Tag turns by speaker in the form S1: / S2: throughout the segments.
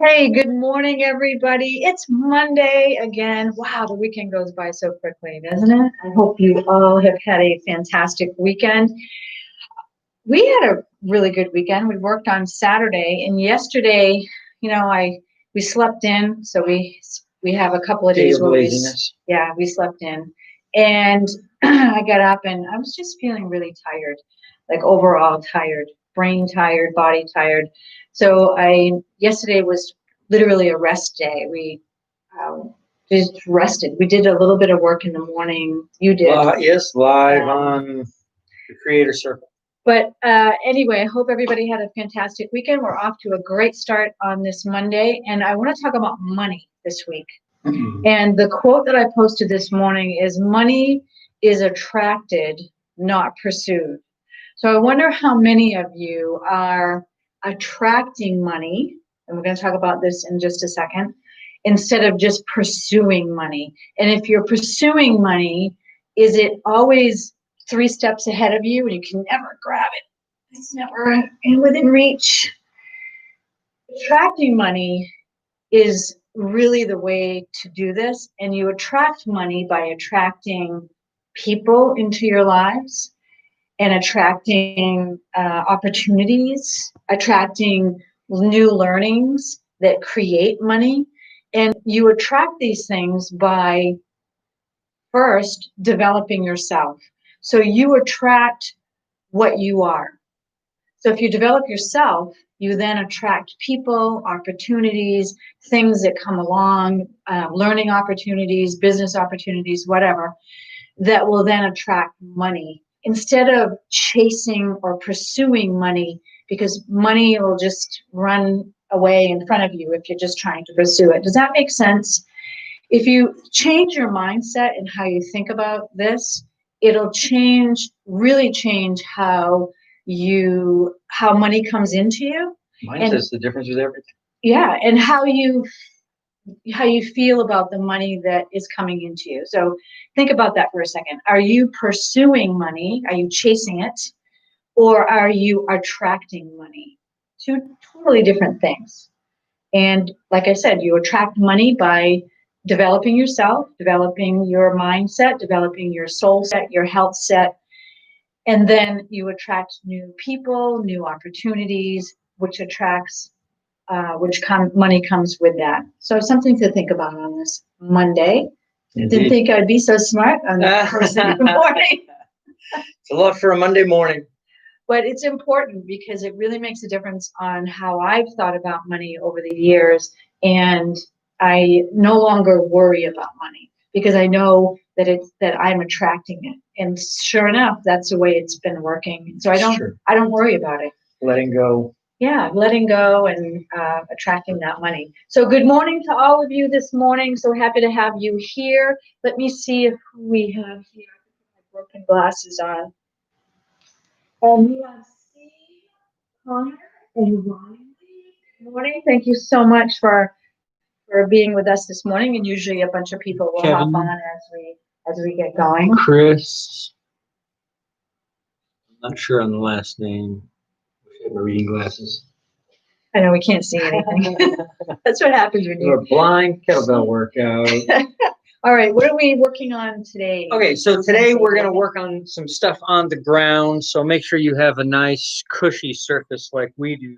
S1: Hey, good morning, everybody. It's Monday again. Wow, the weekend goes by so quickly, doesn't it? I hope you all have had a fantastic weekend. We had a really good weekend. We worked on Saturday, and yesterday, we slept in, so we have a couple of
S2: Day
S1: days
S2: of
S1: where
S2: laziness.
S1: we slept in, and I got up and I was just feeling really tired, like overall tired, brain tired, body tired. So yesterday was literally a rest day. We just rested. We did a little bit of work in the morning. You did.
S2: Yes, live on the Creator Circle.
S1: But anyway, I hope everybody had a fantastic weekend. We're off to a great start on this Monday, and I want to talk about money this week.
S2: Mm-hmm.
S1: And the quote that I posted this morning is, "Money is attracted, not pursued." So I wonder how many of you are attracting money, and we're going to talk about this in just a second, instead of just pursuing money. And if you're pursuing money, is it always 3 steps ahead of you and you can never grab it? It's never within reach. Attracting money is really the way to do this, and you attract money by attracting people into your lives and attracting opportunities, attracting new learnings that create money. And you attract these things by first developing yourself. So you attract what you are. So if you develop yourself, you then attract people, opportunities, things that come along, learning opportunities, business opportunities, whatever, that will then attract money instead of chasing or pursuing money, because money will just run away in front of you if you're just trying to pursue it. Does that make sense? If you change your mindset and how you think about this, it'll really change how money comes into you.
S2: Mindset's the difference with everything.
S1: Yeah, and how you feel about the money that is coming into you. So think about that for a second. Are you pursuing money? Are you chasing it? Or are you attracting money? 2 totally different things. And like I said, you attract money by developing yourself, developing your mindset, developing your soul set, your health set. And then you attract new people, new opportunities, which money comes with that. So something to think about on this Monday.
S2: Indeed.
S1: Didn't think I'd be so smart on the first thing in the morning.
S2: It's a lot for a Monday morning.
S1: But it's important because it really makes a difference on how I've thought about money over the years. And I no longer worry about money because I know that I'm attracting it. And sure enough, that's the way it's been working. So I don't worry about it.
S2: Letting go.
S1: Yeah, letting go and attracting that money. So good morning to all of you this morning. So happy to have you here. Let me see if we have here. I put my broken glasses on. And we have Steve, Connor, and Ryan. Good morning. Thank you so much for being with us this morning. And usually a bunch of people will hop on as we get going.
S2: Chris. I'm not sure on the last name. I have my reading glasses.
S1: I know we can't see anything. That's what happens when
S2: you're a blind kettlebell workout.
S1: All right, what are we working on today?
S2: Okay, so today we're going to work on some stuff on the ground. So make sure you have a nice cushy surface like we do.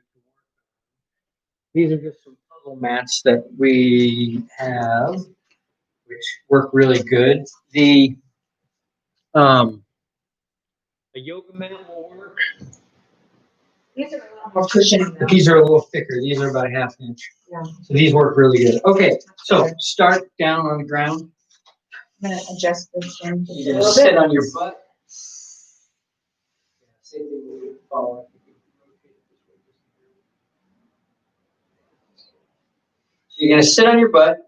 S2: These are just some puzzle mats that we have, which work really good. The yoga mat will work.
S1: These are a lot more cushioning.
S2: These are a little thicker. These are about a ½ inch.
S1: Yeah.
S2: So these work really good. Okay, so start down on the ground.
S1: I'm going to adjust this one.
S2: You're going to sit on your butt. So you're going to sit on your butt,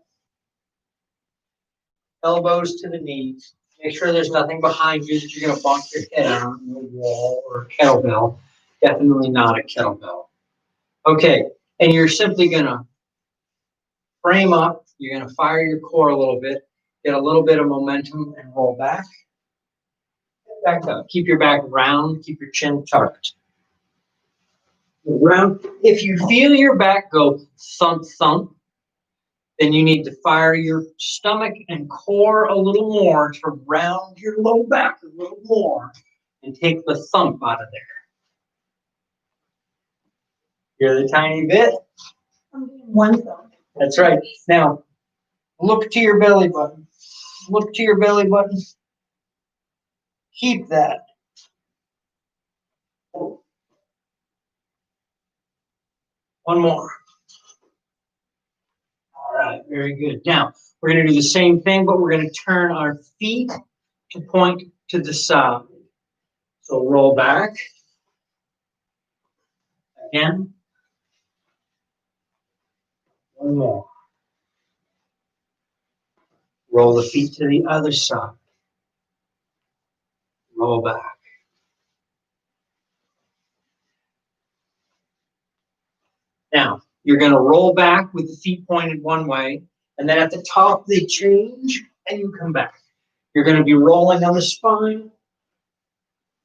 S2: elbows to the knees. Make sure there's nothing behind you that you're going to bonk your head on the wall or a kettlebell. Definitely not a kettlebell. Okay, and you're simply going to frame up. You're going to fire your core a little bit, get a little bit of momentum, and roll back. Back up. Keep your back round. Keep your chin tucked. Round. If you feel your back go thump, thump, then you need to fire your stomach and core a little more to round your low back a little more and take the thump out of there. Hear the tiny bit?
S3: I'm doing one thumb.
S2: That's right. Now, look to your belly button. Look to your belly button. Keep that. One more. All right, very good. Now, we're going to do the same thing, but we're going to turn our feet to point to the side. So roll back. Again. One more. Roll the feet to the other side. Roll back. Now, you're going to roll back with the feet pointed one way, and then at the top they change, and you come back. You're going to be rolling on the spine,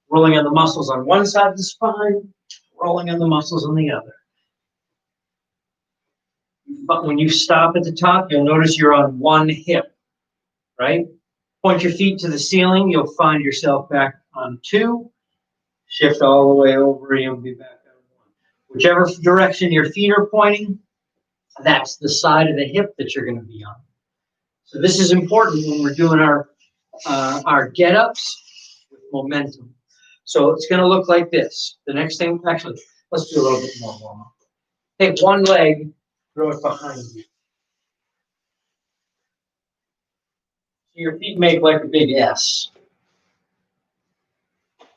S2: rolling on the muscles on one side of the spine, rolling on the muscles on the other. But when you stop at the top, you'll notice you're on one hip, right? Point your feet to the ceiling, you'll find yourself back on two. Shift all the way over, and you'll be back on one. Whichever direction your feet are pointing, that's the side of the hip that you're going to be on. So this is important when we're doing our get-ups with momentum. So it's going to look like this. The next thing, actually, let's do a little bit more warm-up. Take one leg, throw it behind you. So your feet make like a big S.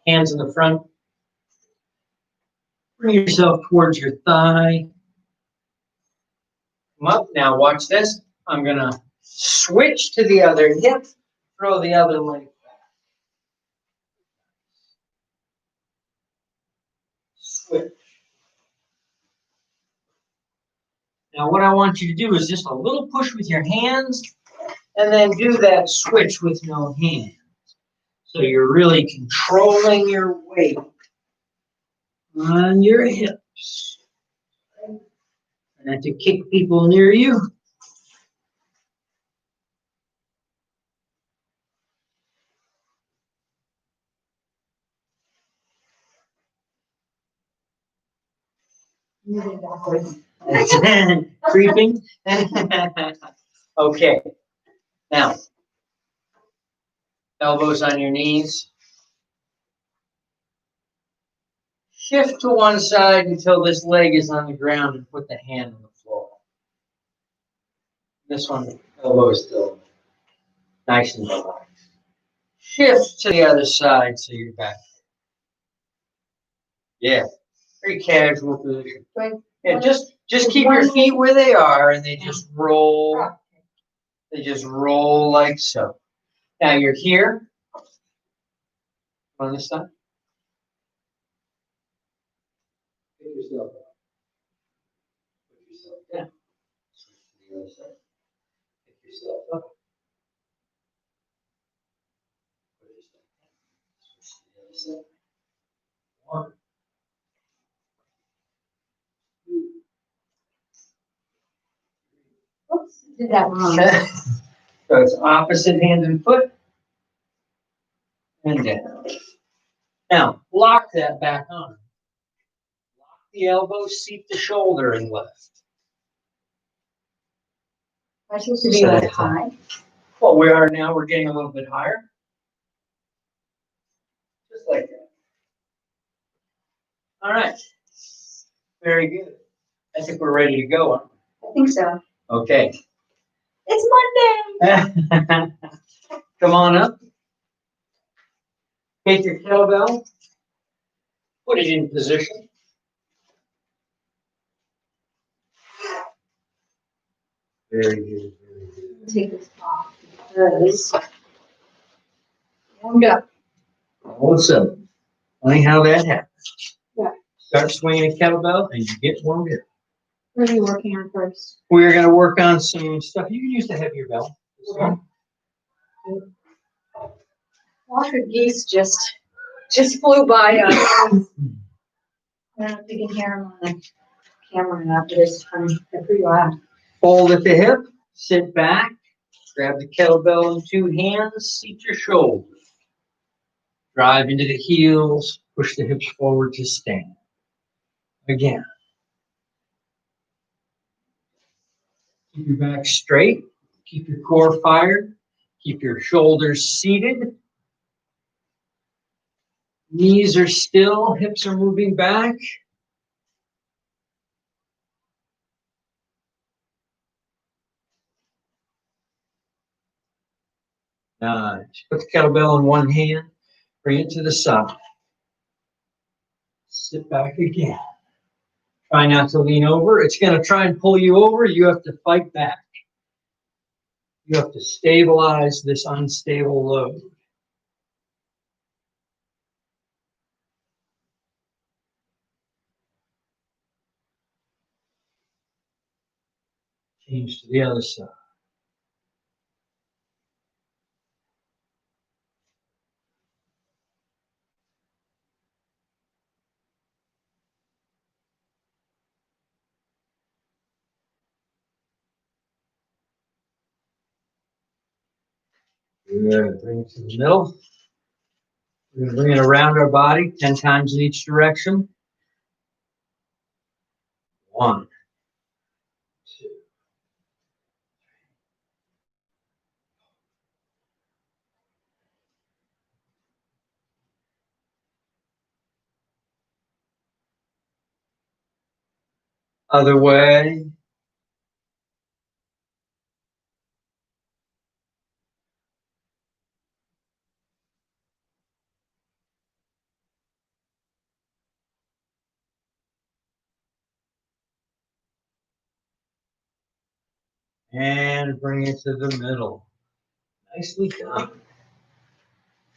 S2: Hands in the front. Bring yourself towards your thigh. Come up. Now watch this. I'm going to switch to the other hip. Throw the other leg back. Switch. Now what I want you to do is just a little push with your hands and then do that switch with no hands. So you're really controlling your weight on your hips. And to kick people near you.
S3: Moving backwards.
S2: Creeping. Okay. Now, elbows on your knees. Shift to one side until this leg is on the ground and put the hand on the floor. This one, elbow is still nice and relaxed. Shift to the other side so you're back. Yeah, very casual position. Yeah, just keep your feet where they are and they just roll. They just roll like so. Now you're here on this side. Pick yourself up. Put yourself down. Switch to the other side. Pick yourself up. Put yourself down. Switch to the other side. 1, 2.
S3: Oops, did that wrong.
S2: So it's opposite hand and foot. And down. Now, lock that back on. Lock the elbow, seat the shoulder and left.
S3: Am I supposed to be like high?
S2: Well, we are now, we're getting a little bit higher. Just like that. All right. Very good. I think we're ready to go. Huh?
S3: I think so.
S2: Okay.
S3: It's Monday.
S2: Come on up. Take your kettlebell. Put it in position. Very good. Very good.
S3: Take this off because warmed up.
S2: Awesome. Funny how that happens.
S3: Yeah.
S2: Start swinging a kettlebell and you get warmed up.
S3: What are you working on first?
S2: We're going to work on some stuff. You can use the heavier bell.
S3: Okay. Water geese just flew by us. I don't know if you can hear him on the camera now, but it's funny. They're pretty loud.
S2: Fold at the hip, sit back, grab the kettlebell in two hands, seat your shoulders. Drive into the heels, push the hips forward to stand. Again. Keep your back straight, keep your core fired, keep your shoulders seated. Knees are still, hips are moving back. Nice. Put the kettlebell in one hand, bring it to the side. Sit back again. Try not to lean over. It's going to try and pull you over. You have to fight back. You have to stabilize this unstable load. Change to the other side. Good. Bring it to the middle. We're going to bring it around our body 10 times in each direction. 1, 2. Other way. And bring it to the middle. Nicely done.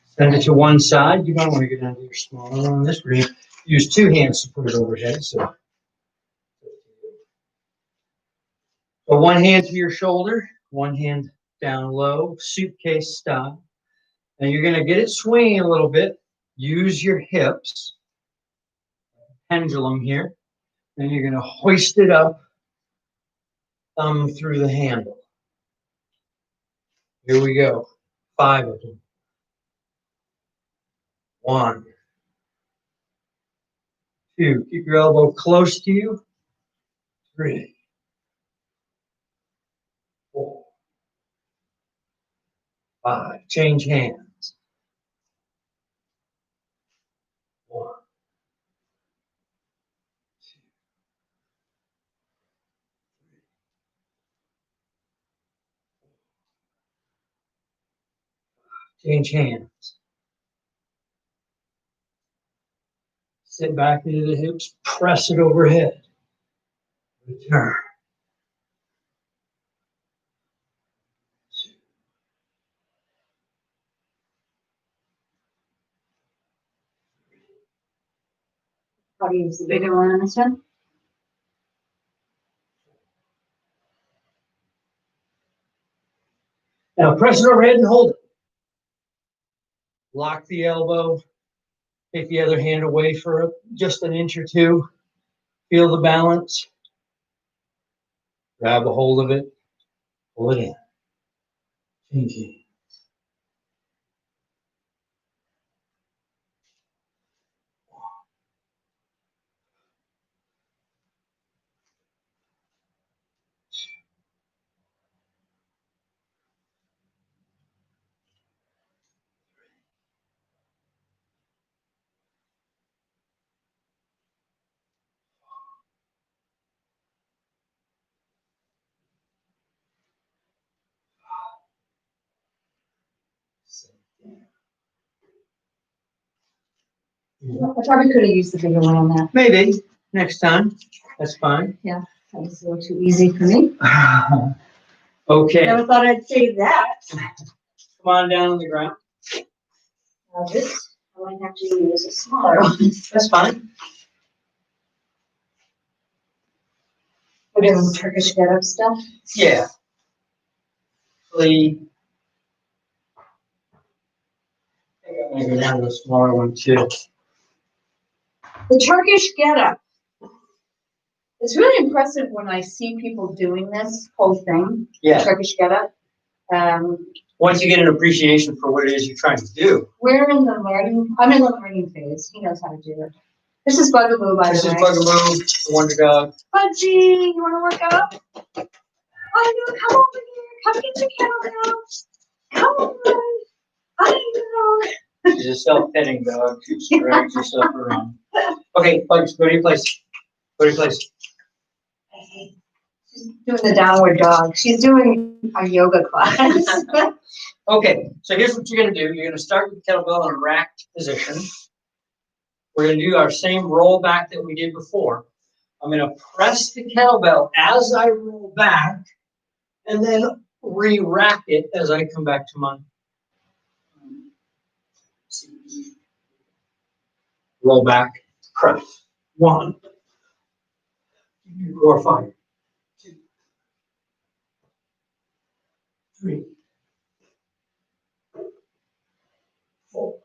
S2: Send it to one side. You might want to get down to your smaller one. This we're going to use two hands to put it overhead. So one hand to your shoulder, one hand down low, suitcase style. And you're going to get it swinging a little bit. Use your hips, pendulum here. Then you're going to hoist it up, thumb through the handle. Here we go. 5 of them. 1, 2. Keep your elbow close to you. 3, 4, 5. Change hands. 1, 2. Change hands. Sit back into the hips. Press it overhead. Return. 2.
S3: How do you use the bigger one on this one?
S2: Now press it overhead and hold it. Lock the elbow. Take the other hand away for just an inch or two. Feel the balance. Grab a hold of it. Pull it in. Change hands.
S3: I probably could have used the bigger one on that.
S2: Maybe next time. That's fine.
S3: That was a little too easy for me.
S2: Okay.
S3: Never thought I'd say that.
S2: Come on down on the ground.
S3: Now this, I might have to use a smaller one.
S2: That's fine.
S3: We're doing Turkish get-up stuff.
S2: Yeah. Please. I think I'm going to go down to the smaller one too.
S1: The Turkish get up. It's really impressive when I see people doing this whole thing.
S2: Yeah.
S1: Turkish get up.
S2: Once you get an appreciation for what it is you're trying to do.
S1: We're in the learning, I'm in the learning phase. He knows how to do it. This is Bugaboo, by
S2: This
S1: the
S2: is
S1: way.
S2: Bugaboo, the Wonder Dog.
S1: Budgie, you want to work out? I know, come over here. Come get the kettlebell. Come on. I know.
S2: She's a self-petting dog. She drags herself around. Okay, Bugs, go to your place. Go to your place.
S1: She's doing the downward dog. She's doing a yoga class.
S2: Okay, so here's what you're going to do. You're going to start with the kettlebell in a racked position. We're going to do our same roll back that we did before. I'm going to press the kettlebell as I roll back and then re-rack it as I come back to mine. Roll back, press. 1, 4, 5, 2, 3, 4,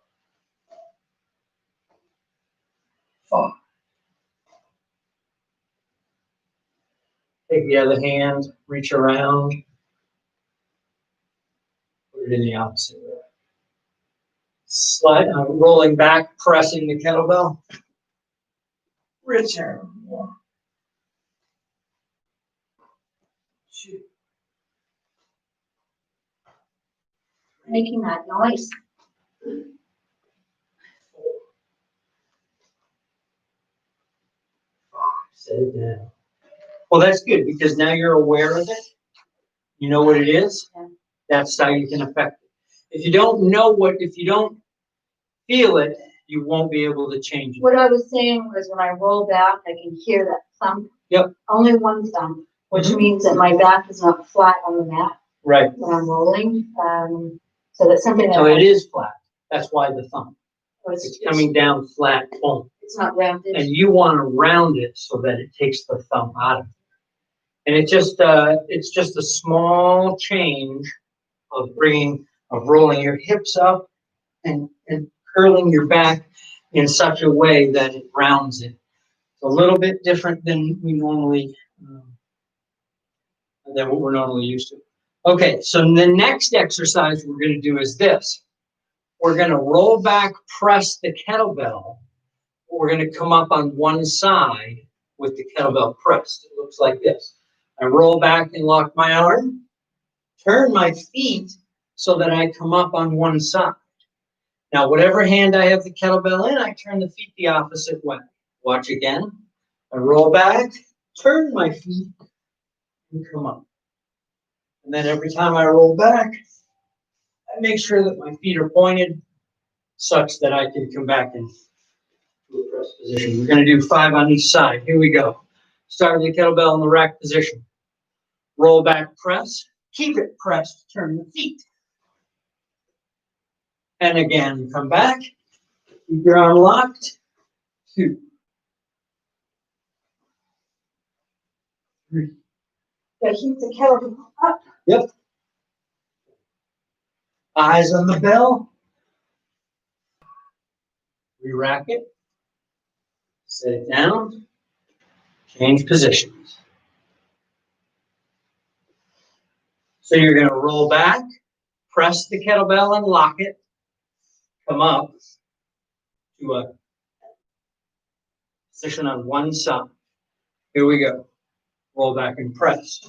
S2: 5. Take the other hand, reach around, put it in the opposite way. Slide, rolling back, pressing the kettlebell. Return. 1, 2.
S1: Making that noise.
S2: 4, 5. Set it down. Well, that's good because now you're aware of it. You know what it is.
S1: Yeah.
S2: That's how you can affect it. If you don't know if you don't feel it, you won't be able to change it.
S1: What I was saying was when I roll back, I can hear that thump.
S2: Yep.
S1: Only one thump, which
S2: Mhm.
S1: means that my back is not flat on the mat
S2: Right.
S1: when I'm rolling. So that's something that
S2: So it is flat. That's why the thumb. It's coming down flat, boom.
S1: It's not rounded.
S2: And you want to round it so that it takes the thumb out of it. And it's just a small change of rolling your hips up and curling your back in such a way that it rounds it. It's a little bit different than what we're normally used to. Okay, so the next exercise we're going to do is this. We're going to roll back, press the kettlebell. We're going to come up on one side with the kettlebell pressed. It looks like this. I roll back and lock my arm, turn my feet so that I come up on one side. Now, whatever hand I have the kettlebell in, I turn the feet the opposite way. Watch again. I roll back, turn my feet, and come up. And then every time I roll back, I make sure that my feet are pointed such that I can come back into a press position. We're going to do 5 on each side. Here we go. Start with the kettlebell in the rack position. Roll back, press. Keep it pressed. Turn the feet. And again, come back. Keep your arm locked. 2, 3.
S1: Yeah, keep the kettlebell up.
S2: Yep. Eyes on the bell. Re-rack it. Set it down. Change positions. So you're going to roll back, press the kettlebell and lock it. Come up to a position on one side. Here we go. Roll back and press.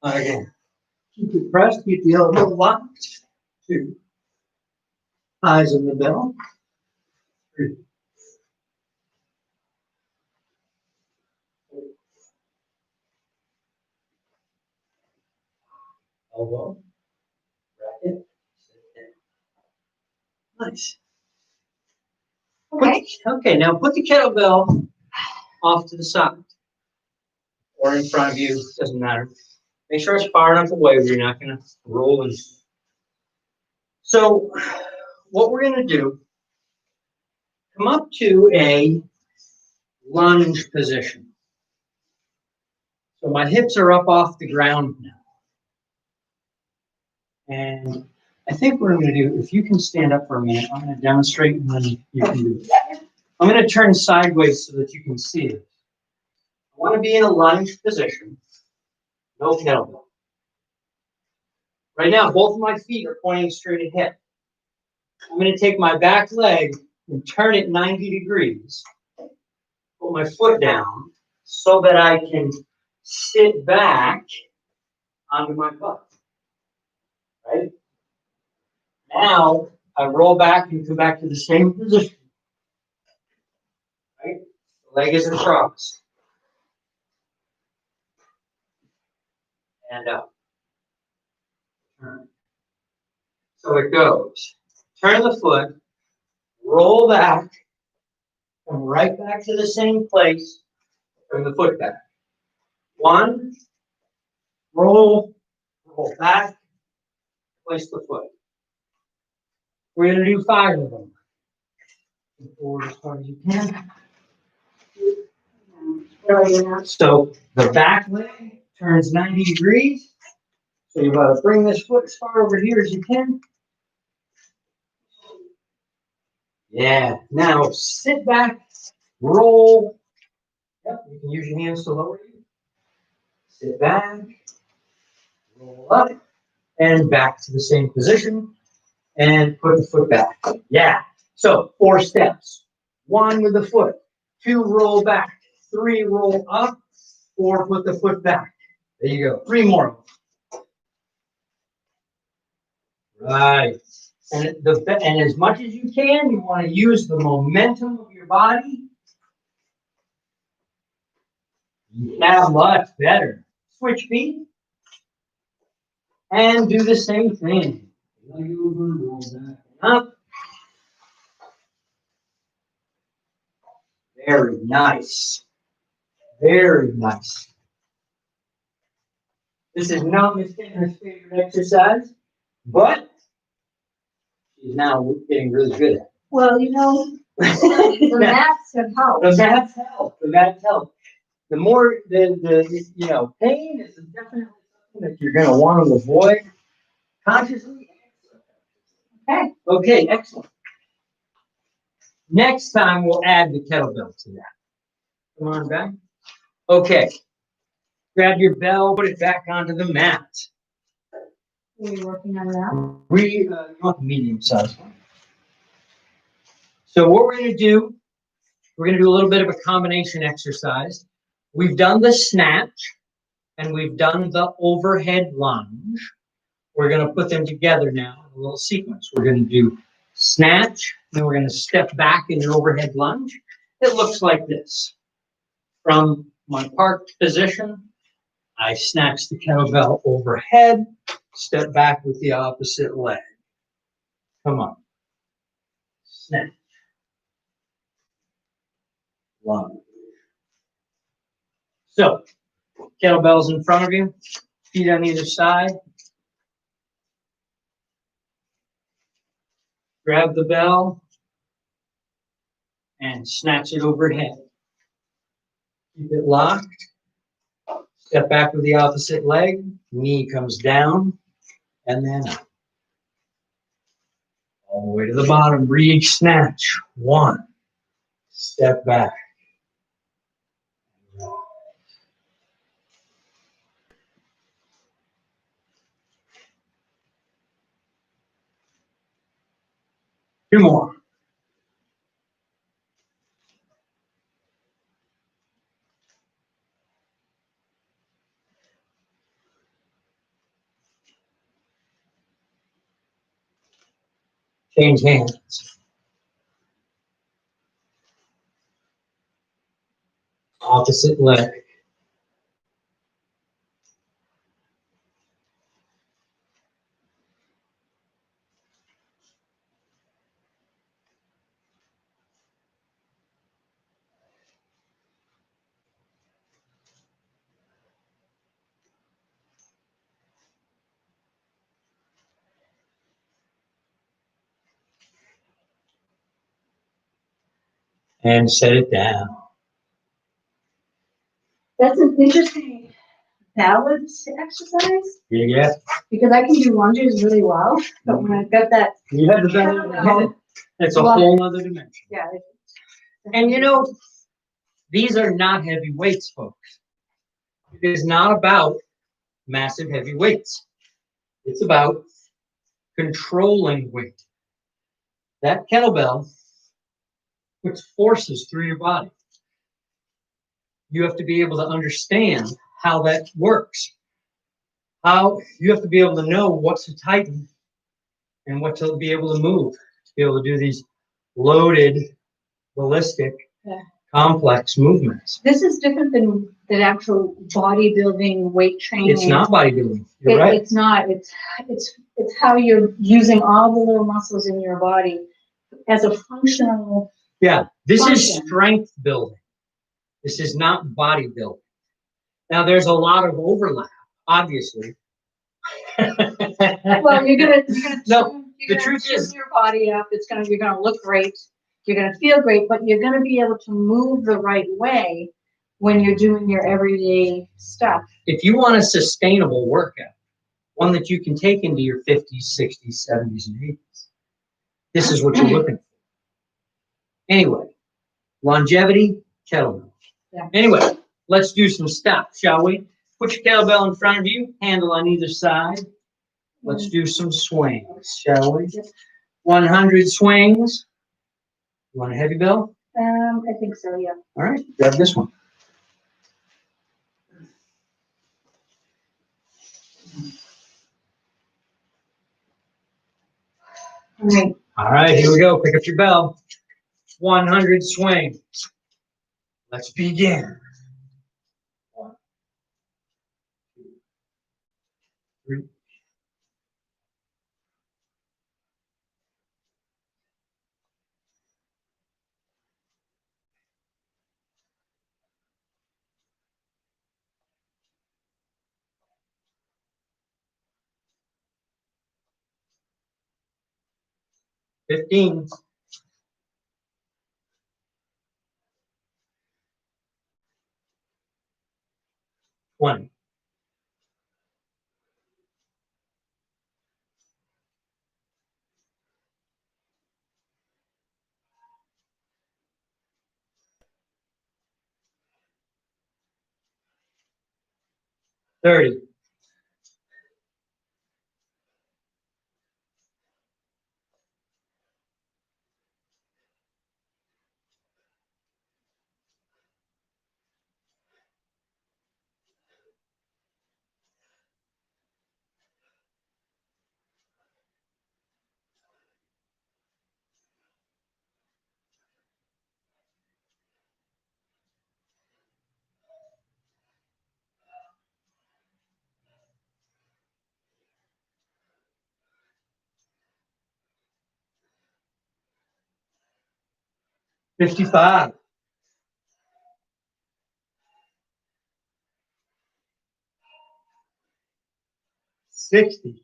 S2: Again. Keep it pressed, keep the elbow locked. 2. Eyes on the bell. 3. 4. Elbow. Racket. Nice.
S1: Okay.
S2: Okay, now put the kettlebell off to the side or in front of you, doesn't matter. Make sure it's far enough away where you're not going to roll in. So what we're going to do, come up to a lunge position. So my hips are up off the ground now. And I think what I'm gonna do, if you can stand up for a minute, I'm gonna demonstrate and then you can do it. I'm gonna turn sideways so that you can see it. I wanna be in a lunge position, no kettlebell. Right now, both of my feet are pointing straight ahead. I'm gonna take my back leg and turn it 90 degrees. Put my foot down so that I can sit back onto my butt. Right? Now, I roll back and come back to the same position. Right? The leg is across. And up. Turn. So it goes. Turn the foot, roll back, come right back to the same place, turn the foot back. One, roll, roll back, place the foot. We're going to do 5 of them. Forward as far as you can. So the back leg turns 90 degrees. So you want to bring this foot as far over here as you can. Yeah. Now sit back, roll. Yep, you can use your hands to lower you. Sit back, roll up, and back to the same position. And put the foot back. Yeah. So 4 steps. 1 with the foot. 2, roll back. 3, roll up. 4, put the foot back. There you go. 3 more. Right. And as much as you can, you want to use the momentum of your body. Yeah, much better. Switch feet. And do the same thing. Roll back up. Very nice. Very nice. This is not Miss Tanner's favorite exercise, but she's now getting really good at it.
S3: Well, you know, the mats have helped.
S2: The mats help. The mats help. The more the pain is definitely something that you're going to want to avoid consciously.
S3: Okay.
S2: Okay, excellent. Next time we'll add the kettlebell to that. Come on back. Okay. Grab your bell, put it back onto the mat.
S3: Are you working on that?
S2: We want the medium size one. So what we're going to do, we're going to do a little bit of a combination exercise. We've done the snatch and we've done the overhead lunge. We're going to put them together now in a little sequence. We're going to do snatch, then we're going to step back in an overhead lunge. It looks like this. From my parked position, I snatch the kettlebell overhead, step back with the opposite leg. Come on. Snatch. Lunge. So, kettlebell's in front of you, feet on either side. Grab the bell and snatch it overhead. Keep it locked. Step back with the opposite leg. Knee comes down and then up. All the way to the bottom. Reach, snatch. 1. Step back. 2 more. Change hands. Opposite leg. And set it down.
S3: That's an interesting balance exercise
S2: Yeah.
S3: because I can do lunges really well, but when I've got that,
S2: You have the balance. It's a whole other dimension.
S3: yeah.
S2: And you know, these are not heavy weights, folks. It is not about massive heavy weights. It's about controlling weight. That kettlebell puts forces through your body. You have to be able to understand how that works. How you have to be able to know what to tighten and what to be able to move to be able to do these loaded, ballistic, complex movements.
S3: This is different than actual bodybuilding, weight training.
S2: It's not bodybuilding. You're right.
S3: It's not. It's how you're using all the little muscles in your body as a functional.
S2: Yeah, this
S3: function.
S2: is strength building. This is not bodybuilding. Now, there's a lot of overlap, obviously.
S3: Well, you're gonna
S2: No, the
S3: tune
S2: truth is,
S3: your body up. You're gonna look great. You're gonna feel great, but you're gonna be able to move the right way when you're doing your everyday stuff.
S2: if you want a sustainable workout, one that you can take into your 50s, 60s, 70s, and 80s, this is what you're looking for. Anyway, longevity, kettlebell.
S3: Yeah.
S2: Anyway, let's do some steps, shall we? Put your kettlebell in front of you, handle on either side. Let's do some swings, shall we? 100 swings. You want a heavy bell?
S3: I think so. Yeah.
S2: All right, grab this one.
S3: All right.
S2: All right, here we go. Pick up your bell. 100 swings. Let's begin. 1, 2, 3. 15. 20. 30. 55. 60.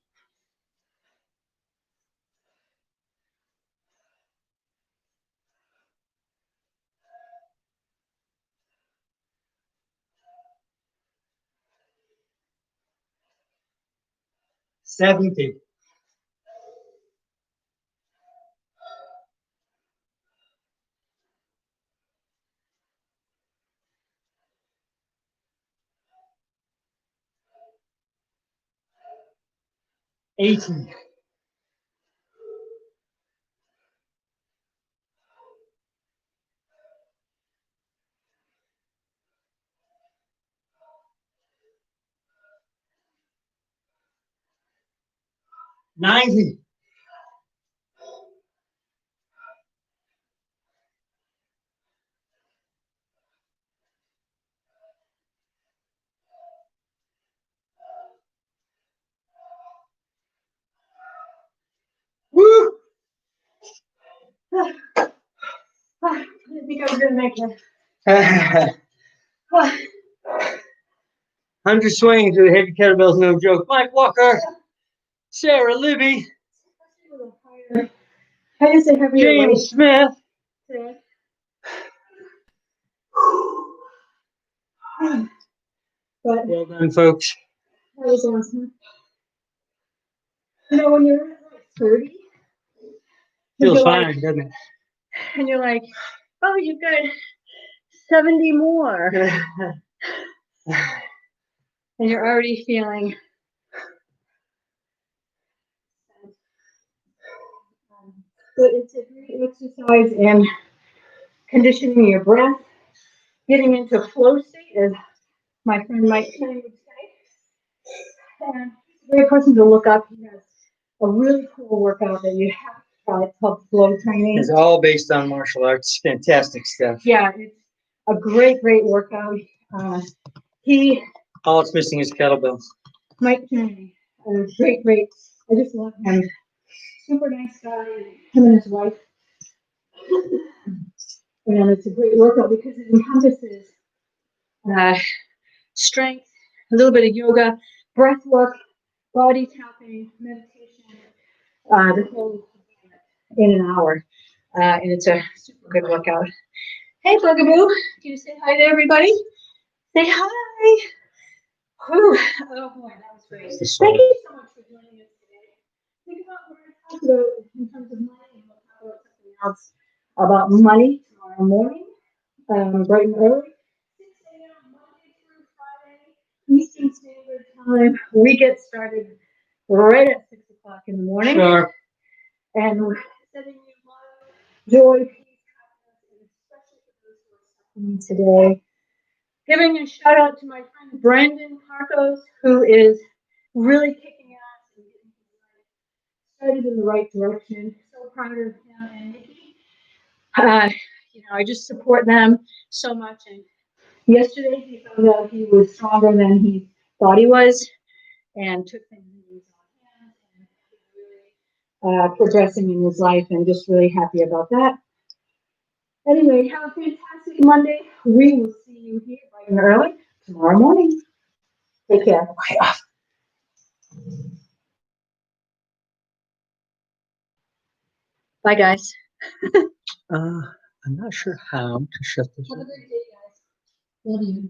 S2: 70. 80. 90.
S3: I didn't think I was gonna make it.
S2: 100 swings with a heavy kettlebell's no joke. Mike Walker, Sarah Libby,
S3: I just say heavy
S2: James Smith.
S1: But
S2: Well done, folks.
S1: that was awesome. You know, when you're at like 30,
S2: Feels
S1: you're like,
S2: fine, doesn't it?
S1: and you're like, oh, you've got 70 more. And you're already feeling but it's a great exercise in conditioning your breath, getting into flow state, as my friend Mike Kenny would say. And he's a great person to look up. He has a really cool workout that you have to try. It's called flow training.
S2: It's all based on martial arts. Fantastic stuff.
S1: Yeah, it's a great workout. He
S2: All it's missing is kettlebells.
S1: Mike Kenny, great. I just love him. Super nice guy. Him and his wife. And it's a great workout because it encompasses strength, a little bit of yoga, breath work, body tapping, meditation, the whole in an hour. And it's a super good workout. Hey, Bugaboo, can you say hi to everybody? Say hi. Whew. Oh boy, that was great. Thank you so much for joining us today. Think about what I talked about in terms of money, and we'll talk about something else about money tomorrow morning, bright and early. 6 a.m. Monday through Friday, Eastern Standard Time. We get started right at 6 o'clock in the morning.
S2: Sure.
S1: And we're sending you love, joy, peace, happiness, and especially for those who are suffering today. Giving a shout out to my friend Brandon Carcos, who is really kicking ass and getting started in the right direction. So proud of him and Nikki. I just support them so much. And yesterday he found out he was stronger than he thought he was, and took things in his own hands and really progressing in his life, and just really happy about that. Anyway, have a fantastic Monday. We will see you here bright and early tomorrow morning. Take care. Bye, guys.
S2: I'm not sure how to shut this
S1: Have a
S2: off.
S1: great day, guys. Love you.